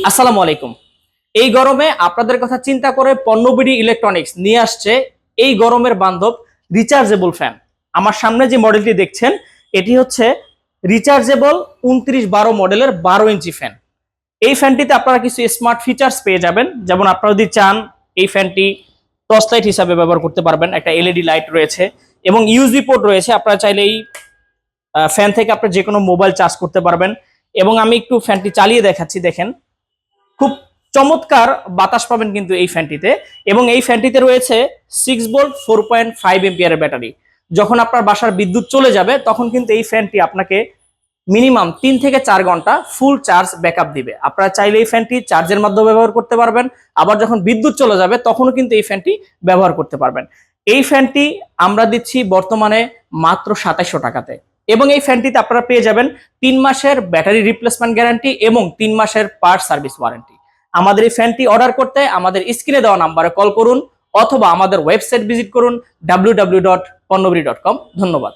আসসালামু আলাইকুম। এই গরমে আপনাদের কথা চিন্তা করে পণ্যবিডি ইলেকট্রনিক্স নিয়ে আসছে এই গরমের বান্ধব রিচার্জেবল ফ্যান। আমার সামনে যে মডেলটি দেখছেন এটি হচ্ছে রিচার্জেবল 2912 মডেলের 12 ইঞ্চি ফ্যান। এই ফ্যানটিতে আপনারা কিছু স্মার্ট ফিচার্স পেয়ে যাবেন, যেমন আপনারা যদি চান এই ফ্যানটি টর্চ লাইট হিসাবে ব্যবহার করতে পারবেন। একটা এলইডি লাইট রয়েছে এবং ইউএসবি পোর্ট রয়েছে। আপনারা চাইলে এই ফ্যান থেকে আপনি যে কোনো মোবাইল চার্জ করতে পারবেন। এবং আমি একটু ফ্যানটি চালিয়ে দেখাচ্ছি, দেখেন খুব চমৎকার বাতাস পাবেন কিন্তু এই ফ্যানটিতে। এবং এই ফ্যানটিতে রয়েছে 6 ভোল্ট 4.5 এম্পিয়ারের ব্যাটারি। যখন আপনার বাসার বিদ্যুৎ চলে যাবে তখন কিন্তু এই ফ্যানটি আপনাকে মিনিমাম 3 থেকে 4 ঘন্টা ফুল চার্জ ব্যাকআপ দিবে। আপনারা চাইলে এই ফ্যানটি চার্জের মাধ্যমে ব্যবহার করতে পারবেন, আবার যখন বিদ্যুৎ চলে যাবে তখনও কিন্তু এই ফ্যানটি ব্যবহার করতে পারবেন। এই ফ্যানটি আমরা দিচ্ছি বর্তমানে মাত্র 2700 টাকাতে। এবং এই ফ্যানটিতে আপনারা পেয়ে যাবেন 3 মাসের ব্যাটারি রিপ্লেসমেন্ট গ্যারান্টি এবং 3 মাসের পার্ট সার্ভিস ওয়ারেন্টি। আমাদের এই ফ্যানটি অর্ডার করতে আমাদের স্ক্রিনে দেওয়া নাম্বারে কল করুন অথবা আমাদের ওয়েবসাইট ভিজিট করুন www.ponnobidi.com। ধন্যবাদ।